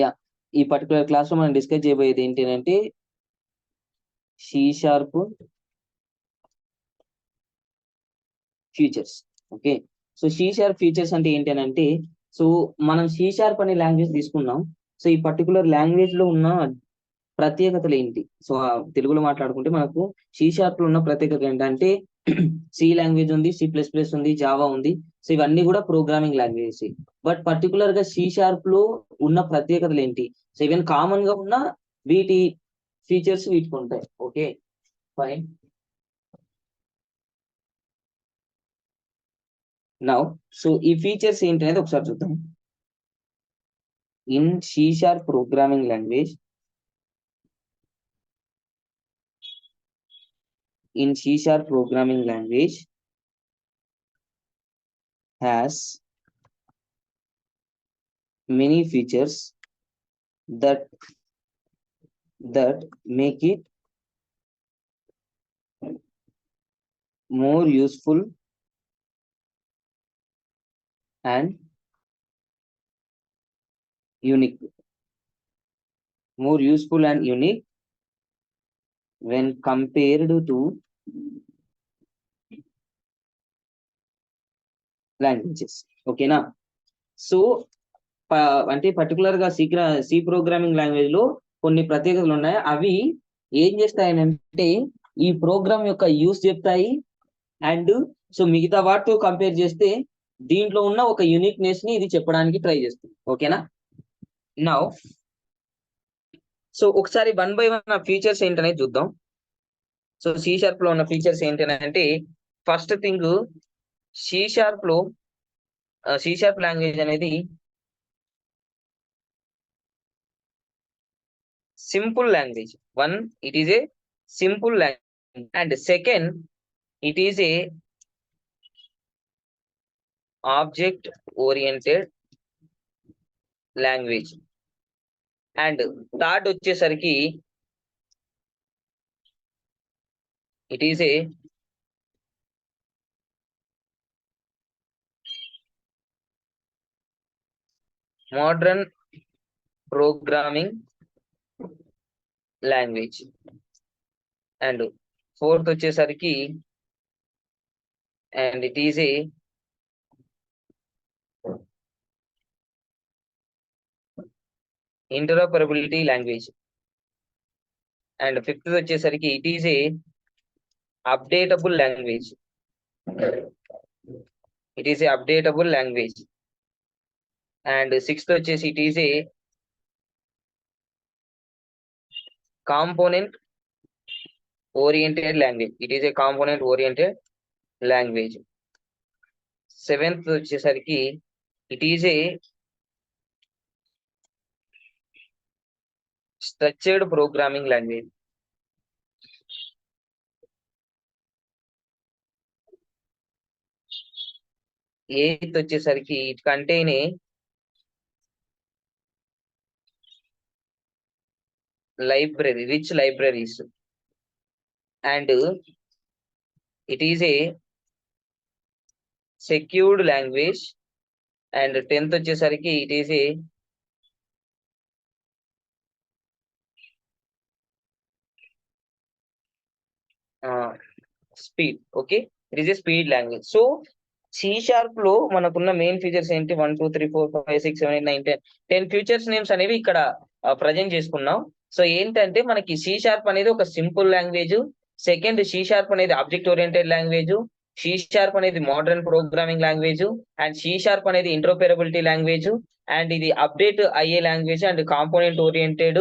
Yeah, ఈ particular class లో మనం డిస్కస్ చేయబోయేది ఏంటి అంటే C sharp features. Okay, so C sharp features అంటే ఏంటి అని అంటే, సో మనం సి షార్ప్ అనే లాంగ్వేజ్ తీసుకున్నాం. సో ఈ పర్టికులర్ లాంగ్వేజ్ లో ఉన్న ప్రత్యేకతలు ఏంటి? సో తెలుగులో మాట్లాడుకుంటే మనకు సి షార్ప్ లో ఉన్న ప్రత్యేకత ఏంటంటే సి లాంగ్వేజ్ ఉంది, సి ప్లస్ ప్లస్ ఉంది, జావా ఉంది. సో ఇవన్నీ కూడా ప్రోగ్రామింగ్ లాంగ్వేజెస్. బట్ పర్టికులర్ గా సి షార్ప్ లో ఉన్న ప్రత్యేకతలు ఏంటి? సో ఈవెన్ కామన్ గా ఉన్న వీటి ఫీచర్స్ వీటికి ఉంటాయి. Okay, fine. నౌ సో ఈ ఫీచర్స్ ఏంటి అనేది ఒకసారి చూద్దాం. In C sharp programming language, in C sharp programming language has many features that make it more useful and unique. More useful and unique when compared to languages. ఓకేనా? So అంటే particular గా C programming language లో కొన్ని ప్రత్యేకతలు ఉన్నాయి. అవి ఏం చేస్తాయనంటే ఈ ప్రోగ్రామ్ యొక్క యూస్ చెప్తాయి. అండ్ సో మిగతా వాటితో కంపేర్ చేస్తే దీంట్లో ఉన్న ఒక యూనిక్నెస్ ని ఇది చెప్పడానికి ట్రై చేస్తుంది. ఓకేనా? నౌ సో ఒకసారి వన్ బై వన్ ఆ ఫీచర్స్ ఏంటనేది చూద్దాం. సో సి షార్ప్ లో ఉన్న ఫీచర్స్ ఏంటంటే, ఫస్ట్ థింగ్, సి షార్ప్ లో సి షార్ప్ లాంగ్వేజ్ అనేది simple language. One, it is a simple language. And second, it is a object oriented language. And third వచ్చేసరికి it is a modern programming language. And fourth వచ్చేసరికి and it is a interoperability language. And fifth వచ్చేసరికి it is a updatable language. It is a updatable language. And sixth వచ్చేసి it is a component oriented language. It is a component oriented language. Seventh వచ్చేసరికి it is a structured programming language. Eighth వచ్చేసరికి it contain a library, rich libraries. And it is a secured language. And tenth వచ్చేసరికి it is a speed. Okay, it is a speed language. So C sharp లో మనకున్న main features ఏంటి? 1 2 3 4 5 6 7 8 9 10 features names అనేవి ఇక్కడ present చేసుకున్నాం. So ఏంటంటే మనకి C sharp అనేది ఒక simple language. Second, C sharp అనేది object oriented language. C sharp అనేది modern programming language. And C sharp అనేది ఇంటరోపరబిలిటీ లాంగ్వేజ్. అండ్ ఇది అప్డేట్ అయ్యే language. And component oriented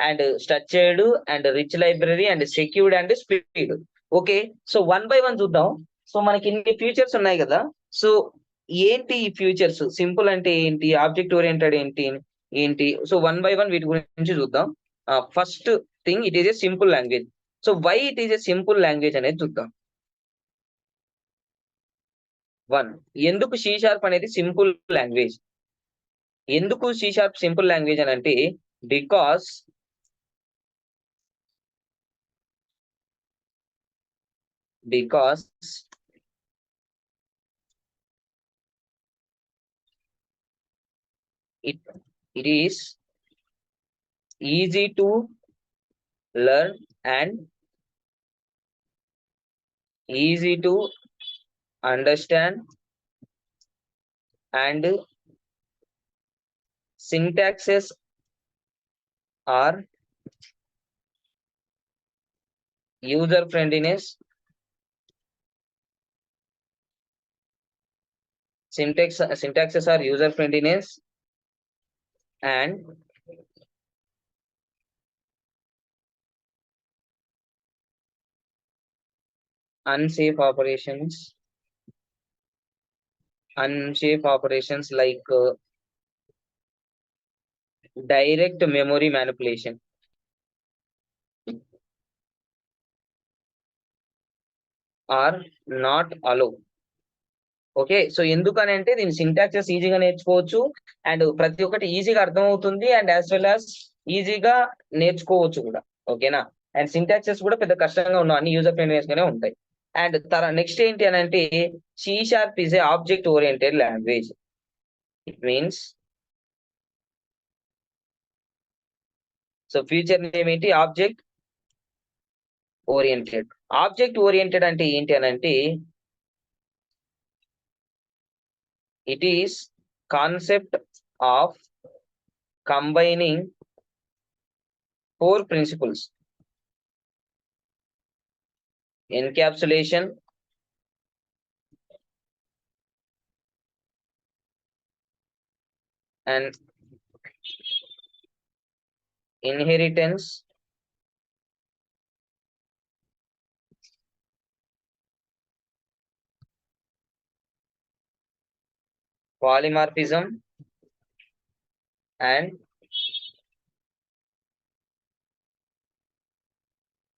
and structured and rich library and secured and speed. Okay, so one by one చూద్దాం. సో మనకి ఇన్ని features ఉన్నాయి కదా. సో ఏంటి ఈ ఫ్యూచర్స్? సింపుల్ అంటే ఏంటి? ఆబ్జెక్ట్ ఓరియంటెడ్ ఏంటి? ఏంటి? సో వన్ బై వన్ వీటి గురించి చూద్దాం. First thing, it is a simple language. So why it is a simple language అనేది చూద్దాం. వన్, ఎందుకు సి షార్ప్ అనేది సింపుల్ లాంగ్వేజ్? ఎందుకు సి షార్ప్ సింపుల్ లాంగ్వేజ్ అని అంటే, because because it it is easy to learn and easy to understand, and syntaxes are user friendliness. Syntaxes are user friendliness and unsafe operations. Unsafe operations like direct memory manipulation are not allowed. Okay. So ఎందుకని అంటే దీని syntaxes ఈజీగా నేర్చుకోవచ్చు. And ప్రతి ఒక్కటి ఈజీగా అర్థమవుతుంది. And as well as ఈజీగా నేర్చుకోవచ్చు కూడా. ఓకేనా? అండ్ సింటాక్సెస్ కూడా పెద్ద కష్టంగా ఉండవు. అన్ని యూజర్ ఫ్రెండ్లీనెస్ గానే ఉంటాయి. అండ్ నెక్స్ట్ ఏంటి అని అంటే C sharp is a object oriented language. It means so feature name ఏంటి? Object oriented. ఆబ్జెక్ట్ ఓరియెంటెడ్ అంటే ఏంటి అని అంటే it is concept of combining 4 principles: encapsulation, and inheritance, polymorphism, and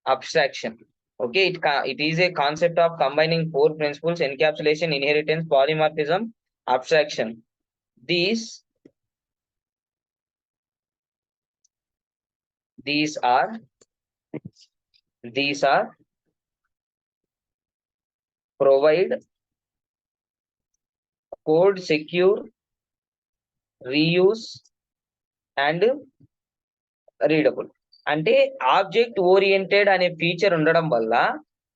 abstraction. Okay, it is a concept of combining 4 principles: encapsulation, inheritance, polymorphism, abstraction. These are provide code secure, reuse, and readable. అంటే object oriented అనే feature ఉండడం వల్ల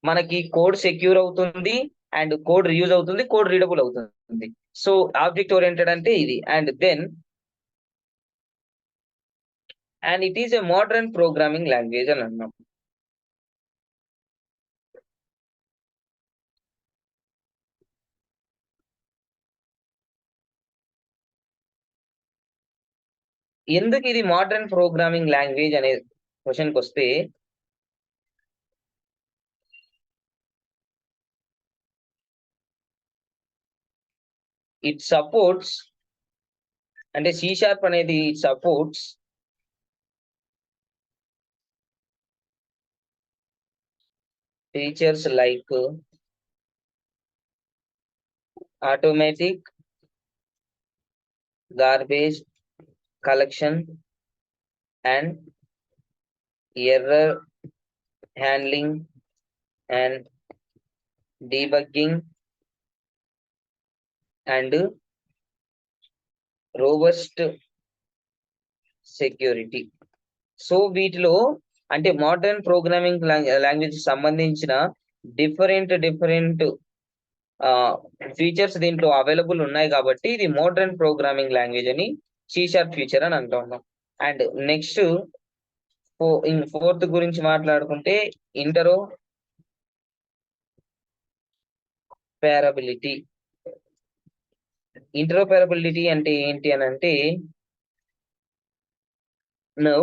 మనకి code secure అవుతుంది, and code reuse అవుతుంది, code readable అవుతుంది. So object oriented అంటే ఇది. And it is a modern programming language అని అన్నాం. ఎందుకు ఇది మోడర్న్ ప్రోగ్రామింగ్ లాంగ్వేజ్ అనే క్వశ్చన్కి వస్తే ఇట్ సపోర్ట్స్, అంటే సి షార్ప్ అనేది it supports features like automatic garbage collection and error handling and debugging and robust security. So వీటిలో అంటే మోడర్న్ ప్రోగ్రామింగ్ లాంగ్వేజ్ సంబంధించిన డిఫరెంట్ ఫీచర్స్ దీంట్లో అవైలబుల్ ఉన్నాయి కాబట్టి ఇది మోడర్న్ ప్రోగ్రామింగ్ లాంగ్వేజ్ అని సి షార్ప్ ఫీచర్ అని అంటున్నాం. అండ్ నెక్స్ట్ ఫోర్త్ గురించి మాట్లాడుకుంటే ఇంటరోపెరబిలిటీ. ఇంటరోపెరబిలిటీ అంటే ఏంటి అని అంటే now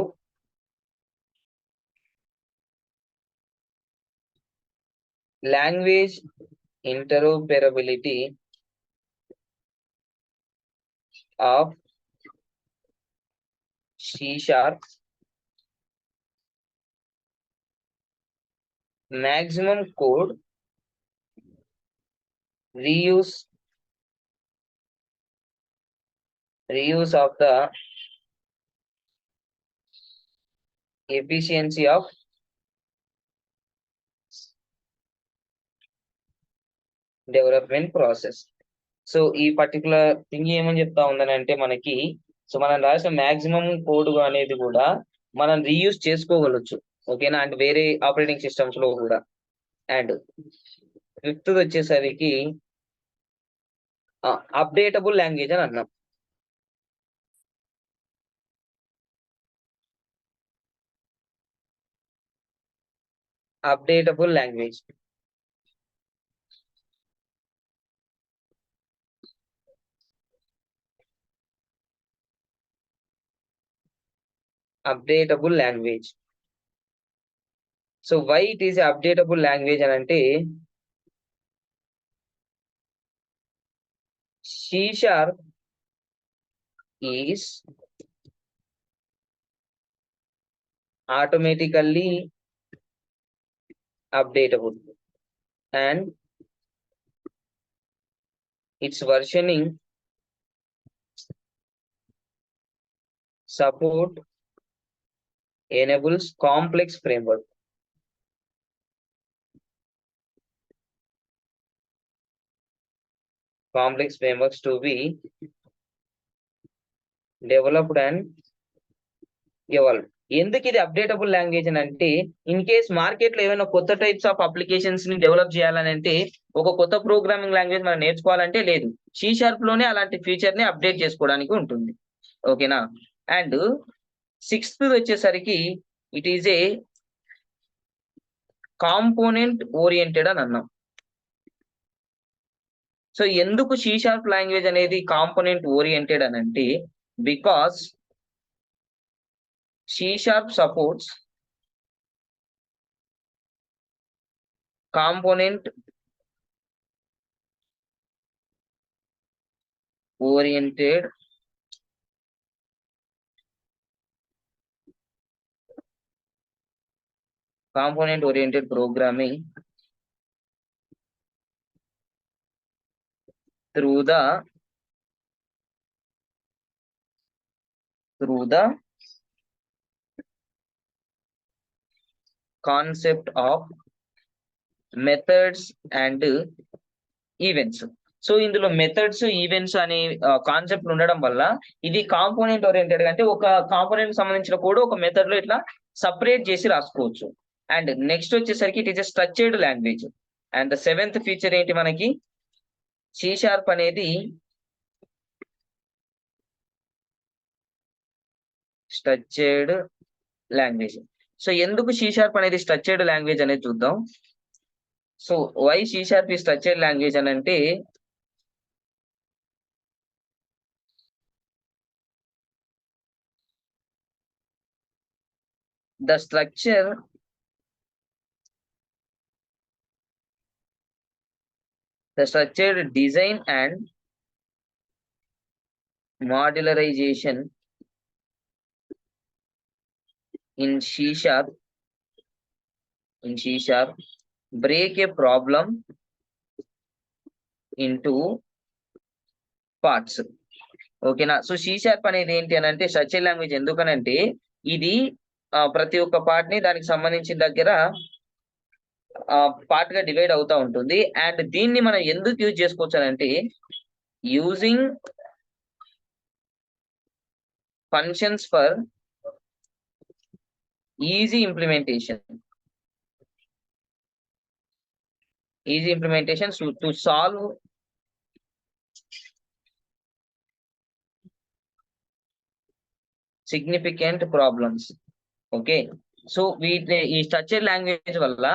language interoperability of C sharp, maximum code reuse of the efficiency of development process. So ఈ పర్టికులర్ థింగ్ ఏమని చెప్తా ఉందని అంటే మనకి, సో మనం రాసిన మాక్సిమం కోడ్ అనేది కూడా మనం రీయూజ్ చేసుకోగలచ్చు. ఓకేనా, అండ్ వేరే ఆపరేటింగ్ సిస్టమ్స్ లో కూడా. అండ్ ఫిఫ్త్ వచ్చేసరికి అప్డేటబుల్ లాంగ్వేజ్ అని అన్నాం. Updatable language. Updatable language. So why it is updatable language అని అంటే, C# is automatically updatable and its versioning support enables complex frameworks to be developed and evolved. ఎందుకు ఇది అప్డేటబుల్ language అని అంటే, ఇన్ కేస్ మార్కెట్ లో ఏమైనా కొత్త టైప్స్ ఆఫ్ అప్లికేషన్స్ ని డెవలప్ చేయాలని అంటే, ఒక కొత్త ప్రోగ్రామింగ్ లాంగ్వేజ్ మనం నేర్చుకోవాలంటే లేదు, C# లోనే అలాంటి ఫీచర్ ని అప్డేట్ చేసుకోవడానికి ఉంటుంది. ఓకేనా. అండ్ సిక్స్త్ వచ్చేసరికి it is a component oriented అని అన్నాం. సో ఎందుకు C# లాంగ్వేజ్ అనేది కాంపోనెంట్ ఓరియంటెడ్ అని అంటే, because C# supports component oriented programming through the concept of methods and events. So ఇందులో మెథడ్స్, ఈవెంట్స్ అనే కాన్సెప్ట్ ఉండడం వల్ల ఇది కాంపోనెంట్ ఓరియంటెడ్. అంటే ఒక కాంపోనెంట్ సంబంధించిన కోడ్ ఒక మెథడ్ లో ఇట్లా సపరేట్ చేసి రాసుకోవచ్చు. అండ్ నెక్స్ట్ వచ్చేసరికి it is a structured language. And the seventh feature ఏంటి మనకి, C# అనేది స్ట్రక్చర్డ్ లాంగ్వేజ్. సో ఎందుకు C# అనేది స్ట్రక్చర్డ్ లాంగ్వేజ్ అనేది చూద్దాం. సో వై C# ఈ స్ట్రక్చర్డ్ లాంగ్వేజ్ అని అంటే, the structured design and modularization in C# break a problem into parts. ఓకేనా. సో C# అనేది ఏంటి అని అంటే స్ట్రక్చర్ లాంగ్వేజ్. ఎందుకనంటే ఇది ప్రతి ఒక్క పార్ట్ ని దానికి సంబంధించిన దగ్గర పార్ట్ గా డివైడ్ అవుతా ఉంటుంది. అండ్ దీన్ని మనం ఎందుకు యూజ్ చేసుకోవచ్చు అని అంటే, using functions for easy implementation to solve significant problems. Okay. So ఈ స్ట్రక్చర్ లాంగ్వేజ్ వల్ల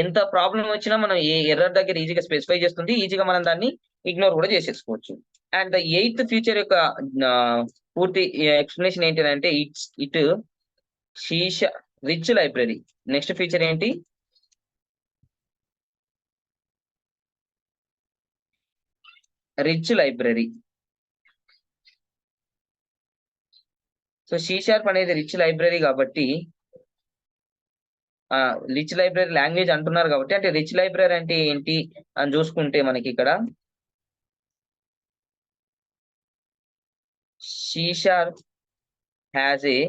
ఎంత ప్రాబ్లం వచ్చినా మనం ఏ ఎర్రర్ దగ్గర ఈజీగా స్పెసిఫై చేస్తుంది, ఈజీగా మనం దాన్ని ఇగ్నోర్ కూడా చేసేసుకోవచ్చు. అండ్ ద ఎయిత్ ఫీచర్ యొక్క పూర్తి ఎక్స్ప్లెనేషన్ ఏంటి అంటే, it C# rich library. Next feature ఏంటి, రిచ్ లైబ్రరీ. సో C# అనేది రిచ్ లైబ్రరీ కాబట్టి, రిచ్ లైబ్రరీ లాంగ్వేజ్ అంటున్నారు కాబట్టి, అంటే రిచ్ లైబ్రరీ అంటే ఏంటి అని చూసుకుంటే మనకి ఇక్కడ C# has a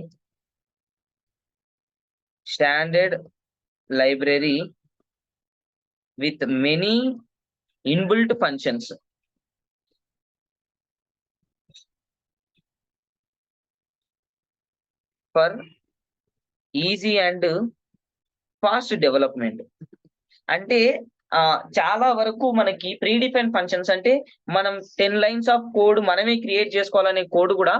standard library with many inbuilt functions for easy and fast development. అంటే చాలా వరకు మనకి ప్రీ డిఫైన్ ఫంక్షన్స్ అంటే మనం 10 లైన్స్ ఆఫ్ కోడ్ మనమే క్రియేట్ చేసుకోవాలనే కోడ్ కూడా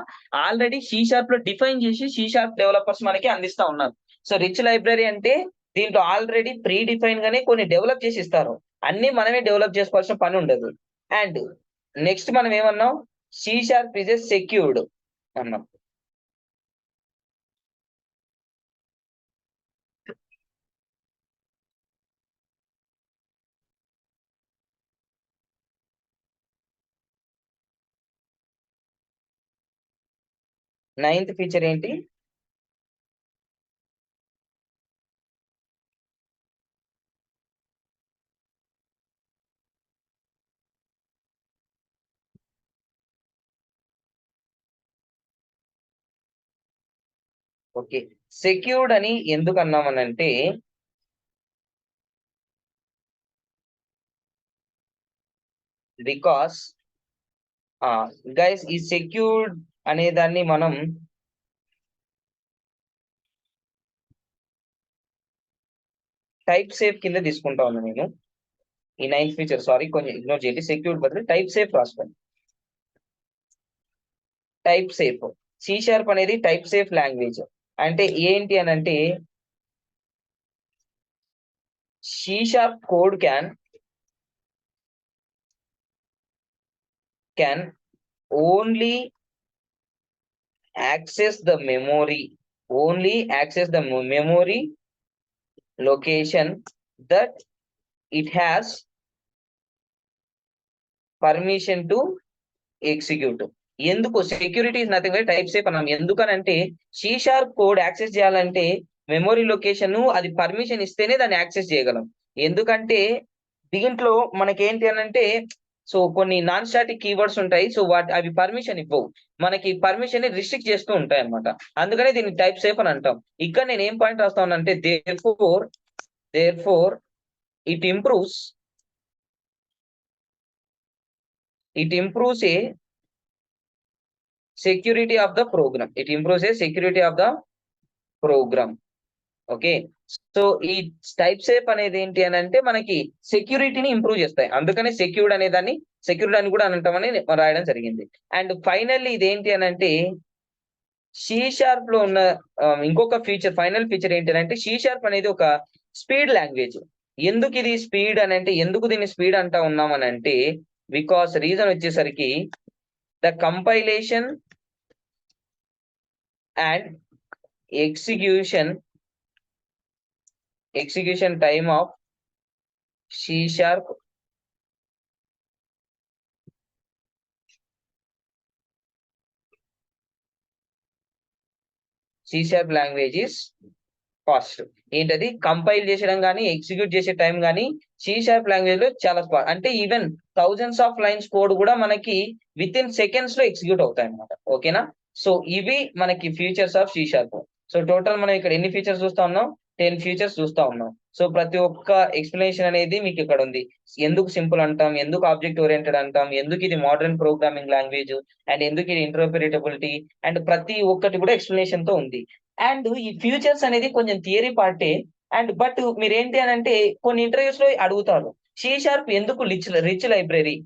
ఆల్రెడీ సి షార్ప్ లో డిఫైన్ చేసి సి షార్ప్ డెవలపర్స్ మనకి అందిస్తా ఉన్నారు. సో రిచ్ లైబ్రరీ అంటే దీంట్లో ఆల్రెడీ ప్రీ డిఫైన్ గానే కొన్ని డెవలప్ చేసి ఇస్తారు. అన్ని మనమే డెవలప్ చేసుకోవాల్సిన పని ఉండదు. అండ్ నెక్స్ట్ మనం ఏమన్నాం, C sharp is a secured అన్నాం. నైన్త్ ఫీచర్ ఏంటి? ఓకే, సెక్యూర్డ్ అని ఎందుకు అన్నామనంటే బికాస్ గైస్ ఈ సెక్యూర్డ్ అనే దాన్ని మనం టైప్ సేఫ్ కింద తీసుకుంటా ఉన్నాను నేను. ఈ నైన్త్ ఫీచర్ సారీ కొంచెం ఇగ్నోర్ చేయండి, సెక్యూర్డ్ బదులు టైప్ సేఫ్ రాసుకోండి. టైప్ సేఫ్, సి షార్ప్ అనేది టైప్ సేఫ్ లాంగ్వేజ్. అంటే ఏంటి అని అంటే C sharp code can only access the memory, only access the memory location that it has permission to execute. ఎందుకు security is nothing but type safe అన్నాం. ఎందుకనంటే C sharp code యాక్సెస్ చేయాలంటే memory location అది పర్మిషన్ ఇస్తేనే దాన్ని access చేయగలం. ఎందుకంటే దీంట్లో మనకేంటి అనంటే సో కొన్ని నాన్ స్టాటిక్ కీవర్డ్స్ ఉంటాయి. సో అవి పర్మిషన్ ఇవ్వవు, మనకి పర్మిషన్ ని రిస్ట్రిక్ట్ చేస్తూ ఉంటాయి అనమాట. అందుకనే దీన్ని టైప్ సేఫ్ అని అంటాం. ఇక్కడ నేను ఏం పాయింట్ రాస్తా ఉన్నానంటే therefore it improves a security of the program. It improves a security of the program. Okay, so ఈ టైప్ సేఫ్ అనేది ఏంటి అని అంటే మనకి సెక్యూరిటీని ఇంప్రూవ్ చేస్తాయి. అందుకనే సెక్యూర్డ్ అనే దాన్ని సెక్యూర్డ్ అని కూడా అంటామని రాయడం జరిగింది. అండ్ ఫైనల్లీ ఇదేంటి అని అంటే సి షార్ప్ లో ఉన్న ఇంకొక ఫీచర్, ఫైనల్ ఫీచర్ ఏంటి అంటే సి షార్ప్ అనేది ఒక స్పీడ్ లాంగ్వేజ్. ఎందుకు ఇది స్పీడ్ అని అంటే, ఎందుకు దీన్ని స్పీడ్ అంటా ఉన్నామని అంటే బికాస్ రీజన్ వచ్చేసరికి the compilation and execution time of C sharp language is fast. ఏంటది, కంపైల్ చేసడం కానీ ఎగ్జిక్యూట్ చేసే టైం కానీ సి షార్ప్ లాంగ్వేజ్ లో చాలా అంటే even thousands of lines code కూడా మనకి విత్ ఇన్ సెకండ్స్ లో ఎగ్జిక్యూట్ అవుతాయి అనమాట. ఓకేనా, సో ఇవి మనకి features of C sharp. So total మనం ఇక్కడ ఎన్ని ఫీచర్స్ చూస్తా ఉన్నాం, 10 ఫీచర్స్ చూస్తా ఉన్నాం. సో ప్రతి ఒక్క ఎక్స్ప్లెనేషన్ అనేది మీకు ఇక్కడ ఉంది. ఎందుకు సింపుల్ అంటాం, ఎందుకు ఆబ్జెక్ట్ ఓరియంటెడ్ అంటాం, ఎందుకు ఇది మోడర్న్ ప్రోగ్రామింగ్ లాంగ్వేజ్, అండ్ ఎందుకు ఇది ఇంటర్ప్రిటబిలిటీ, అండ్ ప్రతి ఒక్కటి కూడా ఎక్స్ప్లెనేషన్ తో ఉంది. అండ్ ఈ ఫ్యూచర్స్ అనేది కొంచెం థియరీ పార్టే. అండ్ బట్ మీరు ఏంటి అని అంటే కొన్ని ఇంటర్వ్యూస్ లో అడుగుతారు సి షార్ప్ ఎందుకు రిచ్ లైబ్రరీ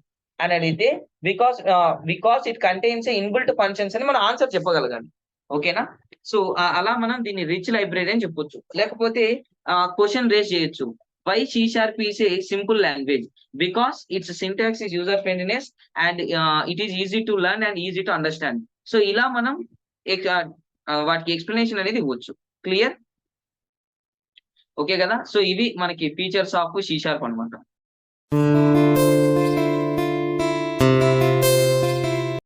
అని అడిగితే because it contains inbuilt functions అని మనం ఆన్సర్ చెప్పగలగాలి. ఓకేనా, సో అలా మనం దీన్ని రిచ్ లైబ్రరీ అని చెప్పొచ్చు. లేకపోతే క్వశ్చన్ రేస్ చేయొచ్చు, why C sharp is a simple language, because its syntax is user friendliness and it is easy to learn and easy to understand. So ఇలా మనం వాటికి ఎక్స్ప్లెనేషన్ అనేది ఇవ్వచ్చు. క్లియర్? ఓకే కదా, సో ఇవి మనకి ఫీచర్స్ ఆఫ్ సి షార్ప్ అనమాట.